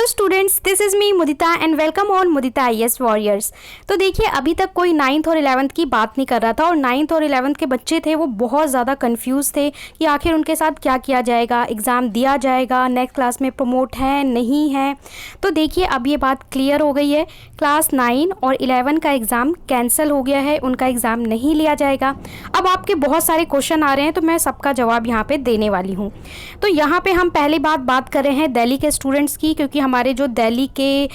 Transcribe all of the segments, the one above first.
Students, this is me Mudita and welcome on Mudita IAS warriors. तो देखिए, अभी तक कोई 9th और 11th की बात नहीं कर रहा था और 9th और 11th के बच्चे थे वो बहुत ज़्यादा कंफ्यूज थे कि आखिर उनके साथ क्या किया जाएगा, एग्ज़ाम दिया जाएगा, नेक्स्ट क्लास में प्रमोट है नहीं है। तो देखिए, अब ये बात क्लियर हो गई है। क्लास 9 और 11 का एग्ज़ाम कैंसिल हो गया है, उनका एग्ज़ाम नहीं लिया जाएगा। अब आपके बहुत सारे क्वेश्चन आ रहे हैं तो मैं सबका जवाब यहाँ पे देने वाली हूँ। तो यहाँ पे हम पहली बात कर रहे हैं दिल्ली के स्टूडेंट्स की, क्योंकि हमारे जो दिल्ली के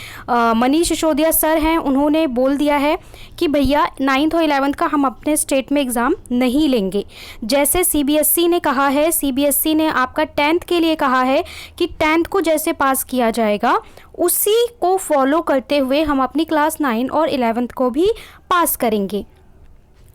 मनीष सिसोदिया सर हैं उन्होंने बोल दिया है कि भैया 9th और 11th का हम अपने स्टेट में एग्ज़ाम नहीं लेंगे। जैसे CBSE ने कहा है, CBSE ने आपका 10th के लिए कहा है कि 10th को जैसे पास किया जाएगा उसी को फॉलो करते हुए हम अपनी क्लास 9 और 11th को भी पास करेंगे।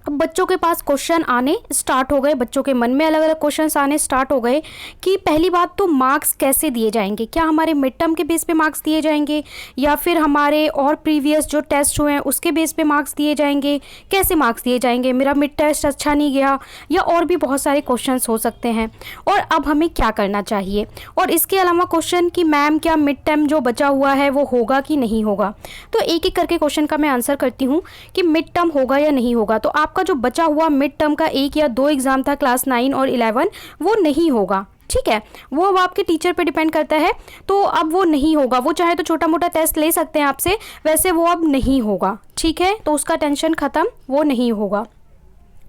अब बच्चों के पास क्वेश्चन आने स्टार्ट हो गए, बच्चों के मन में अलग अलग क्वेश्चंस आने स्टार्ट हो गए कि पहली बात तो मार्क्स कैसे दिए जाएंगे, क्या हमारे मिड टर्म के बेस पे मार्क्स दिए जाएंगे या फिर हमारे और प्रीवियस जो टेस्ट हुए हैं उसके बेस पे मार्क्स दिए जाएंगे, कैसे मार्क्स दिए जाएंगे, मेरा मिड टेस्ट अच्छा नहीं गया, या और भी बहुत सारे क्वेश्चंस हो सकते हैं। और अब हमें क्या करना चाहिए, और इसके अलावा क्वेश्चन कि मैम क्या मिड टर्म जो बचा हुआ है वो होगा कि नहीं होगा। तो एक एक करके क्वेश्चन का मैं आंसर करती हूँ कि मिड टर्म होगा या नहीं होगा। तो आपका जो बचा हुआ मिड टर्म का 1 या 2 एग्जाम था क्लास 9 और 11, वो नहीं होगा। ठीक है, वो अब आपके टीचर पे डिपेंड करता है। तो अब वो नहीं होगा, वो चाहे तो छोटा मोटा टेस्ट ले सकते हैं आपसे, वैसे वो अब नहीं होगा। ठीक है, तो उसका टेंशन ख़त्म, वो नहीं होगा।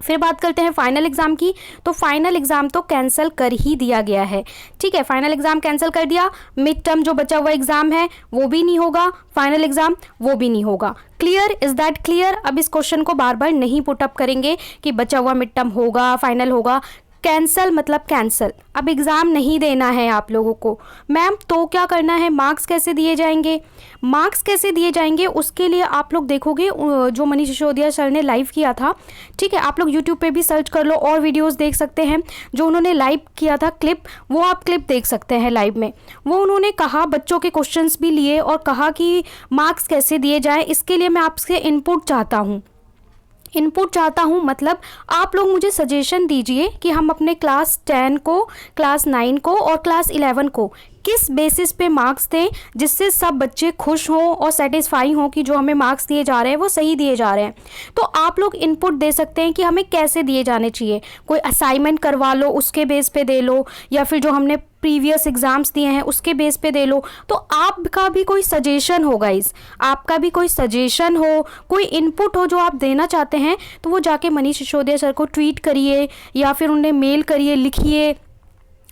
फिर बात करते हैं फाइनल एग्ज़ाम की। तो फाइनल एग्ज़ाम तो कैंसिल कर ही दिया गया है। ठीक है, फाइनल एग्ज़ाम कैंसिल कर दिया, मिड टर्म जो बचा हुआ एग्ज़ाम है वो भी नहीं होगा, फाइनल एग्ज़ाम वो भी नहीं होगा। Clear, is that clear? अब इस क्वेश्चन को बार बार नहीं पुट अप करेंगे कि बचा हुआ मिड टर्म होगा, फाइनल होगा। कैंसल मतलब कैंसल, अब एग्ज़ाम नहीं देना है आप लोगों को। मैम तो क्या करना है, मार्क्स कैसे दिए जाएंगे? मार्क्स कैसे दिए जाएंगे उसके लिए आप लोग देखोगे जो मनीष सिसोदिया सर ने लाइव किया था। ठीक है, आप लोग यूट्यूब पे भी सर्च कर लो और वीडियोस देख सकते हैं। जो उन्होंने लाइव किया था क्लिप, वो आप क्लिप देख सकते हैं लाइव में। वो उन्होंने कहा, बच्चों के क्वेश्चंस भी लिए और कहा कि मार्क्स कैसे दिए जाए। इसके लिए मैं आपसे इनपुट चाहता हूँ। मतलब आप लोग मुझे सजेशन दीजिए कि हम अपने क्लास 10 को, क्लास 9 को और क्लास 11 को किस बेसिस पे मार्क्स दें जिससे सब बच्चे खुश हों और सेटिस्फाई हों कि जो हमें मार्क्स दिए जा रहे हैं वो सही दिए जा रहे हैं। तो आप लोग इनपुट दे सकते हैं कि हमें कैसे दिए जाने चाहिए। कोई असाइनमेंट करवा लो उसके बेस पे दे लो, या फिर जो हमने प्रीवियस एग्ज़ाम्स दिए हैं उसके बेस पे दे लो। तो आपका भी कोई सजेशन हो गाइस, आपका भी कोई सजेशन हो, कोई इनपुट हो जो आप देना चाहते हैं, तो वो जाके मनीष सिसोदिया सर को ट्वीट करिए या फिर उन्हें मेल करिए, लिखिए।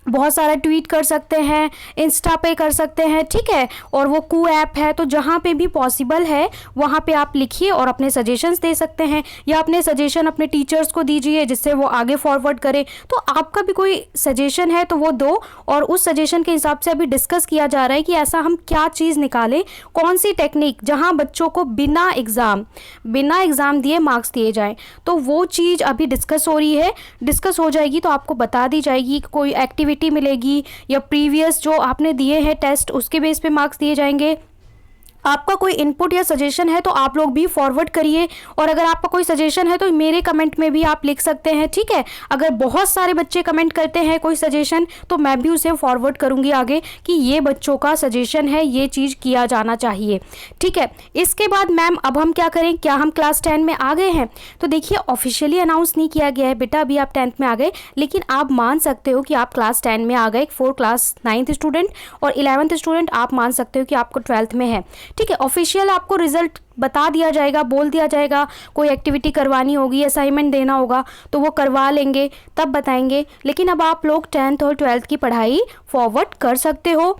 बहुत सारा ट्वीट कर सकते हैं, इंस्टा पे कर सकते हैं। ठीक है, और वो कू ऐप है, तो जहाँ पे भी पॉसिबल है वहाँ पे आप लिखिए और अपने सजेशंस दे सकते हैं, या अपने सजेशन अपने टीचर्स को दीजिए जिससे वो आगे फॉरवर्ड करें। तो आपका भी कोई सजेशन है तो वो दो, और उस सजेशन के हिसाब से अभी डिस्कस किया जा रहा है कि ऐसा हम क्या चीज़ निकालें, कौन सी टेक्निक जहाँ बच्चों को बिना एग्ज़ाम दिए मार्क्स दिए जाएँ। तो वो चीज़ अभी डिस्कस हो रही है, डिस्कस हो जाएगी तो आपको बता दी जाएगी। कोई एक्टिविटी मिलेगी या प्रीवियस जो आपने दिए हैं टेस्ट उसके बेस पे मार्क्स दिए जाएंगे। आपका कोई इनपुट या सजेशन है तो आप लोग भी फॉरवर्ड करिए, और अगर आपका कोई सजेशन है तो मेरे कमेंट में भी आप लिख सकते हैं। ठीक है, अगर बहुत सारे बच्चे कमेंट करते हैं कोई सजेशन तो मैं भी उसे फॉरवर्ड करूंगी आगे कि ये बच्चों का सजेशन है, ये चीज़ किया जाना चाहिए। ठीक है, इसके बाद मैम अब हम क्या करें, क्या हम क्लास 10 में आ गए हैं? तो देखिए, ऑफिशियली अनाउंस नहीं किया गया है बेटा, अभी आप 10th में आ गए, लेकिन आप मान सकते हो कि आप क्लास 10 में आ गए। फॉर क्लास 9th स्टूडेंट और 11th स्टूडेंट आप मान सकते हो कि आपको 12th में है। ठीक है, ऑफिशियल आपको रिजल्ट बता दिया जाएगा, बोल दिया जाएगा। कोई एक्टिविटी करवानी होगी, असाइनमेंट देना होगा तो वो करवा लेंगे, तब बताएंगे। लेकिन अब आप लोग 10th और 12th की पढ़ाई फॉरवर्ड कर सकते हो,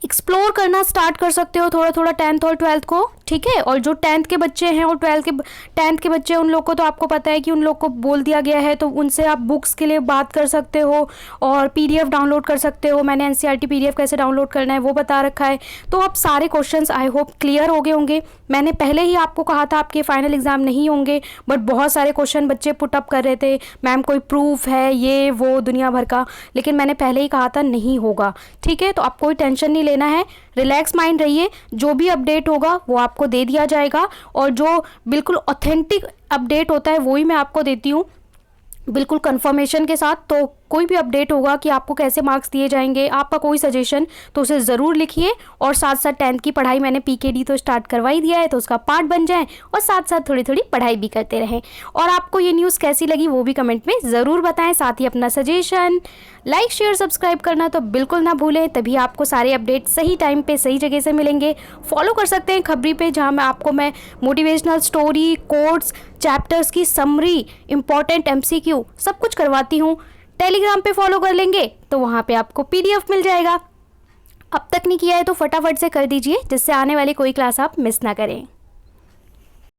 एक्सप्लोर करना स्टार्ट कर सकते हो थोड़ा थोड़ा 10th और 12th को। ठीक है, और जो 10th के बच्चे हैं और 10th के बच्चे, उन लोग को तो आपको पता है कि उन लोग को बोल दिया गया है, तो उनसे आप बुक्स के लिए बात कर सकते हो और PDF डाउनलोड कर सकते हो। मैंने NCERT PDF कैसे डाउनलोड करना है वो बता रखा है। तो अब सारे क्वेश्चंस आई होप क्लियर हो गए होंगे। मैंने पहले ही आपको कहा था आपके फाइनल एग्जाम नहीं होंगे, बट बहुत सारे क्वेश्चन बच्चे पुट अप कर रहे थे, मैम कोई प्रूफ है, ये वो दुनिया भर का, लेकिन मैंने पहले ही कहा था नहीं होगा। ठीक है, तो आप कोई टेंशन नहीं लेना है, रिलैक्स माइंड रहिए। जो भी अपडेट होगा वो आपको दे दिया जाएगा, और जो बिल्कुल ऑथेंटिक अपडेट होता है वही मैं आपको देती हूँ बिल्कुल कंफर्मेशन के साथ। तो कोई भी अपडेट होगा कि आपको कैसे मार्क्स दिए जाएंगे, आपका कोई सजेशन, तो उसे ज़रूर लिखिए। और साथ साथ 10th की पढ़ाई मैंने PKD तो स्टार्ट करवा ही दिया है, तो उसका पार्ट बन जाए और साथ साथ थोड़ी थोड़ी पढ़ाई भी करते रहें। और आपको ये न्यूज़ कैसी लगी वो भी कमेंट में ज़रूर बताएं। साथ ही अपना सजेशन, लाइक, शेयर, सब्सक्राइब करना तो बिल्कुल ना भूलें, तभी आपको सारे अपडेट सही टाइम पे सही जगह से मिलेंगे। फॉलो कर सकते हैं खबरी पे, जहाँ मैं मोटिवेशनल स्टोरी, कोट्स, चैप्टर्स की समरी, इंपॉर्टेंट MCQ सब कुछ करवाती हूँ। टेलीग्राम पे फॉलो कर लेंगे तो वहाँ पे आपको PDF मिल जाएगा। अब तक नहीं किया है तो फटाफट से कर दीजिए, जिससे आने वाली कोई क्लास आप मिस ना करें।